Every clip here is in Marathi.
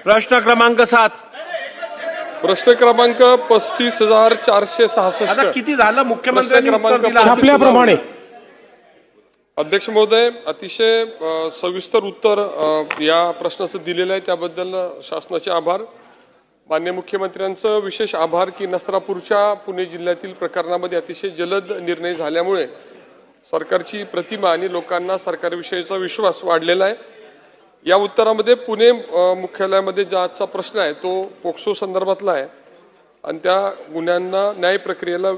प्रश्न क्रमांक 7. प्रश्न क्रमांक 35,466. आता किती झालं मुख्यमंत्र्यांनी उत्तर दिलं छापल्याप्रमाणे. अध्यक्ष महोदय, अतिशय सविस्तर उत्तर या प्रश्नाचं दिलेलं आहे, त्याबद्दल शासनाचे आभार. माननीय मुख्यमंत्र्यांचं विशेष आभार की नसरापूरच्या पुणे जिल्ह्यातील प्रकरणामध्ये अतिशय जलद निर्णय झाल्यामुळे सरकारची प्रतिमा आणि लोकांना सरकारविषयीचा विश्वास वाढलेला आहे. या उत्तरामध्ये पुणे मुख्यालयामध्ये जो आजचा प्रश्न आहे तो पोक्सो संदर्भातला आहे आणि त्या गुन्ह्यांना न्याय प्रक्रियेला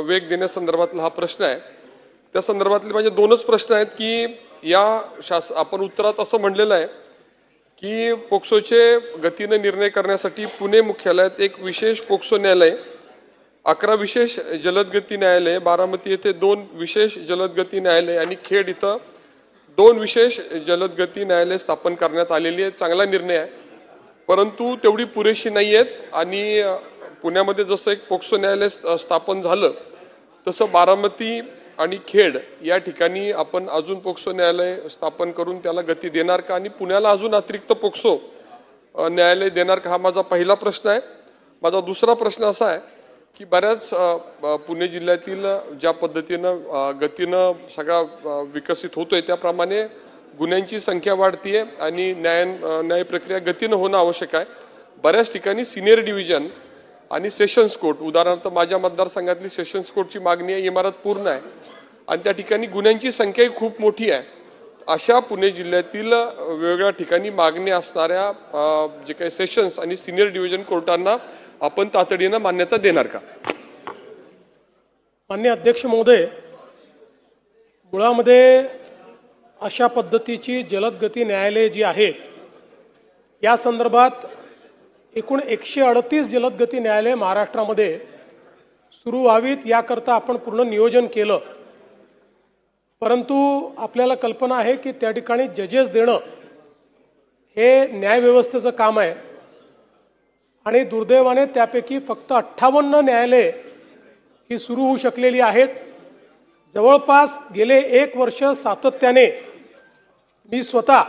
वेग देण्यासंदर्भातला हा प्रश्न आहे. त्या संदर्भातले माझे दोनच प्रश्न आहेत की आपण उत्तरात असं म्हणलेलं आहे की पोक्सोचे गतीने निर्णय करण्यासाठी पुणे मुख्यालयात एक विशेष पोक्सो न्यायालय, 11 विशेष जलदगती न्यायालय, बारामती येथे 2 विशेष जलदगती न्यायालय आणि खेड इथं 2 विशेष जलदगती न्यायालय स्थापन करण्यात आलेली आहे. चांगला निर्णय आहे, परंतु तेवढी पुरेशी नाही आहेत आणि पुण्यामध्ये जसं एक पोक्सो न्यायालय स्थापन झालं तसं बारामती आणि खेड या ठिकाणी आपण अजून पोक्सो न्यायालय स्थापन करून त्याला गती देणार का आणि पुण्याला अजून अतिरिक्त पोक्सो न्यायालय देणार का, हा माझा पहिला प्रश्न आहे. माझा दुसरा प्रश्न असा आहे की बऱ्याच पुणे जिल्ह्यातील ज्या पद्धतीनं गतीनं सगळा विकसित होतोय त्याप्रमाणे गुन्ह्यांची संख्या वाढतीये आणि न्याय प्रक्रिया गतीनं होणं आवश्यक आहे. बऱ्याच ठिकाणी सिनियर डिव्हिजन आणि सेशन्स कोर्ट, उदाहरणार्थ माझ्या मतदारसंघातली सेशन्स कोर्टची मागणी आहे, इमारत पूर्ण आहे आणि त्या ठिकाणी गुन्ह्यांची संख्याही खूप मोठी आहे. अशा पुणे जिल्ह्यातील वेगवेगळ्या ठिकाणी मागणी असणाऱ्या जे काही सेशन्स आणि सिनियर डिव्हिजन कोर्टांना आपण तातडीनं मान्यता देणार का? माननीय अध्यक्ष महोदय, मुळामध्ये अशा पद्धतीची जलदगती न्यायालये जी आहेत या संदर्भात एकूण 138 जलदगती न्यायालये महाराष्ट्रामध्ये सुरू व्हावीत याकरता आपण पूर्ण नियोजन केलं. परंतु आपल्याला कल्पना आहे की त्या ठिकाणी जजेस देणं हे न्यायव्यवस्थेचं काम आहे आणि दुर्दैवाने त्यापैकी फक्त 58 न्यायालये ही सुरू होऊ शकलेली आहेत. जवळपास गेले 1 वर्ष सातत्याने मी स्वतः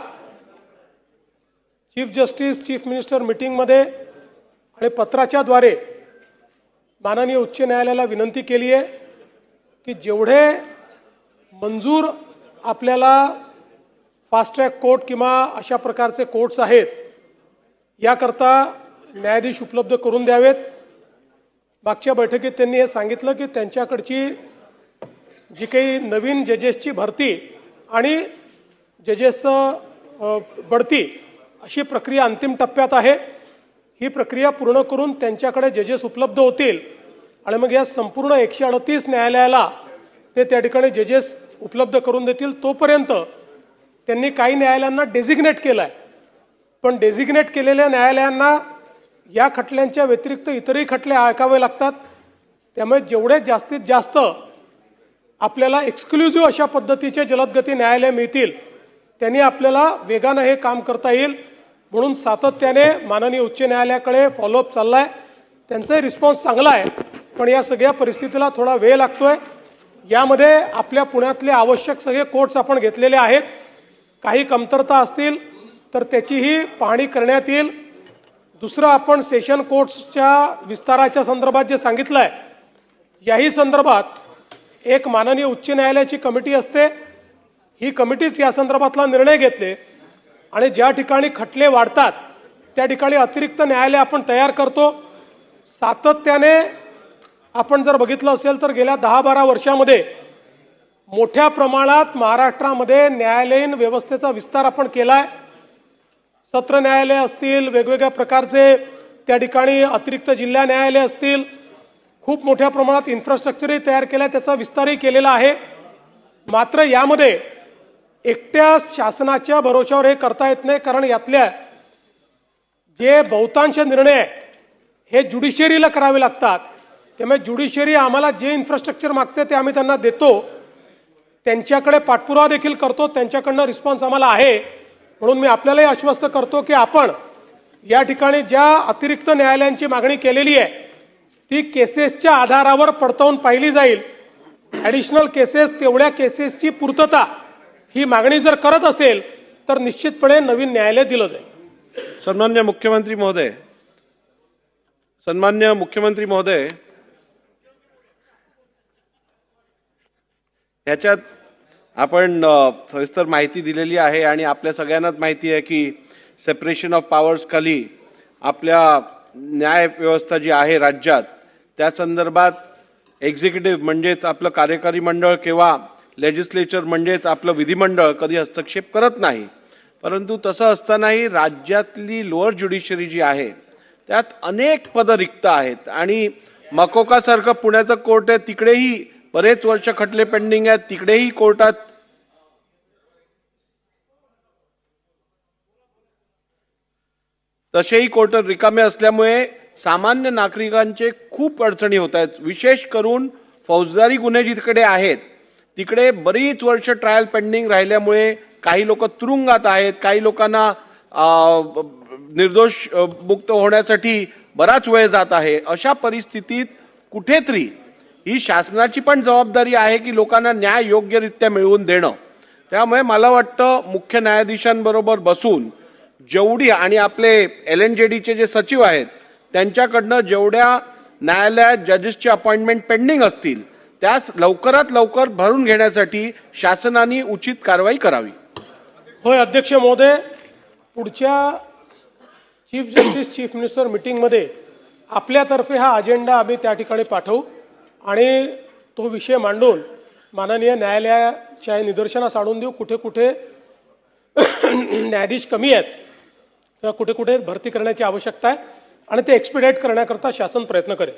चीफ जस्टिस, चीफ मिनिस्टर मीटिंगमध्ये आणि पत्राच्याद्वारे माननीय उच्च न्यायालयाला विनंती केली आहे की जेवढे मंजूर आपल्याला फास्ट ट्रॅक कोर्ट किंवा अशा प्रकारचे कोर्ट्स आहेत याकरता न्यायाधीश उपलब्ध करून द्यावेत. मागच्या बैठकीत त्यांनी हे सांगितलं की त्यांच्याकडची जी काही नवीन जजेसची भरती आणि जजेसचं बढती अशी प्रक्रिया अंतिम टप्प्यात आहे. ही प्रक्रिया पूर्ण करून त्यांच्याकडे जजेस उपलब्ध होतील आणि मग या संपूर्ण 138 न्यायालयाला ते त्या ठिकाणी जजेस उपलब्ध करून देतील. तोपर्यंत त्यांनी काही न्यायालयांना डेझिग्नेट केलं आहे, पण डेझिग्नेट केलेल्या न्यायालयांना या खटल्यांच्या व्यतिरिक्त इतरही खटले ऐकावे लागतात. त्यामुळे जेवढे जास्तीत जास्त आपल्याला एक्सक्लुझिव्ह अशा पद्धतीचे जलदगती न्यायालय मिळतील त्यांनी आपल्याला वेगानं हे काम करता येईल. म्हणून सातत्याने माननीय उच्च न्यायालयाकडे फॉलोअप चाललाय. त्यांचाही रिस्पॉन्स चांगला आहे, पण या सगळ्या परिस्थितीला थोडा वेळ लागतोय. यामध्ये आपल्या पुण्यातले आवश्यक सगळे कोर्ट्स आपण घेतलेले आहेत. काही कमतरता असतील तर त्याचीही पाहणी करण्यात येईल. दुसरं, आपण सेशन कोर्ट्सच्या विस्ताराच्या संदर्भात जे सांगितलं आहे याही संदर्भात एक माननीय उच्च न्यायालयाची कमिटी असते. ही कमिटीच या संदर्भातला निर्णय घेतले आणि ज्या ठिकाणी खटले वाढतात त्या ठिकाणी अतिरिक्त न्यायालय आपण तयार करतो. सातत्याने आपण जर बघितलं असेल तर गेल्या 10-12 वर्षामध्ये मोठ्या प्रमाणात महाराष्ट्रामध्ये न्यायालयीन व्यवस्थेचा विस्तार आपण केलाय. सत्र न्यायालय असतील, वेगवेगळ्या प्रकारचे त्या ठिकाणी अतिरिक्त जिल्हा न्यायालय असतील, खूप मोठ्या प्रमाणात इन्फ्रास्ट्रक्चरही तयार केलं आहे, त्याचा विस्तारही केलेला आहे. मात्र यामध्ये एकट्या शासनाच्या भरोशावर हे करता येत नाही, कारण यातल्या जे बहुतांश निर्णय हे ज्युडिशियरीला करावे लागतात. त्यामुळे ज्युडिशियरी आम्हाला जे इन्फ्रास्ट्रक्चर मागते ते आम्ही त्यांना देतो, त्यांच्याकडे पाठपुरावा देखील करतो, त्यांच्याकडनं रिस्पॉन्स आम्हाला आहे. म्हणून मी आपल्यालाही आश्वस्त करतो की आपण या ठिकाणी ज्या अतिरिक्त न्यायालयांची मागणी केलेली आहे ती केसेसच्या आधारावर पडताळून पाहिली जाईल. ॲडिशनल केसेस, तेवढ्या केसेसची पूर्तता ही मागणी जर करत असेल तर निश्चितपणे नवीन न्यायालय दिलं जाईल. सन्मान्य मुख्यमंत्री महोदय, ह्याच्यात आपण सविस्तर माहिती दिलेली आहे आणि आपल्या सगळ्यांनाच माहिती आहे की सेपरेशन ऑफ पॉवर्स खाली आपल्या न्याय व्यवस्था जी आहे राज्यात त्या संदर्भात एक्झिक्युटिव्ह म्हणजेच आपलं कार्यकारी मंडळ किंवा लेजिस्लेचर म्हणजेच आपलं विधिमंडळ कधी हस्तक्षेप करत नाही. परंतु तसं असतानाही राज्यातली लोअर ज्युडिशरी जी आहे त्यात अनेक पदं रिक्त आहेत आणि मकोकासारखं पुण्याचं कोर्ट आहे तिकडेही बरेच वर्ष खटले पेंडिंग आहेत, तिकडेही कोर्टात तसेही कोर्ट रिकामे असल्यामुळे सामान्य नागरिकांचे खूप अडचणी होत आहेत. विशेष करून फौजदारी गुन्हे जिकडे आहेत तिकडे बरीच वर्ष ट्रायल पेंडिंग राहिल्यामुळे काही लोक तुरुंगात आहेत, काही लोकांना निर्दोष मुक्त होण्यासाठी बराच वेळ जात आहे. अशा परिस्थितीत कुठेतरी ही शासनाची पण जबाबदारी आहे की लोकांना न्याय योग्यरित्या मिळवून देणं. त्यामुळे मला वाटतं मुख्य न्यायाधीशांबरोबर बसून जेवढी आणि आपले LNJDचे जे सचिव आहेत त्यांच्याकडनं जेवढ्या न्यायालयात जजेसची अपॉइंटमेंट पेंडिंग असतील त्या लवकरात लवकर भरून घेण्यासाठी शासनाने उचित कारवाई करावी. होय अध्यक्ष महोदय, पुढच्या चीफ जस्टिस चीफ मिनिस्टर मीटिंगमध्ये आपल्यातर्फे हा अजेंडा आम्ही त्या ठिकाणी पाठवू आणि तो विषय मांडून माननीय न्यायालयाच्या निदर्शनास आणून देऊ कुठे कुठे न्यायाधीश कमी आहेत किंवा कुठे कुठे भरती करण्याची आवश्यकता आहे आणि ते एक्सपिडाइट करण्याकरता शासन प्रयत्न करेल.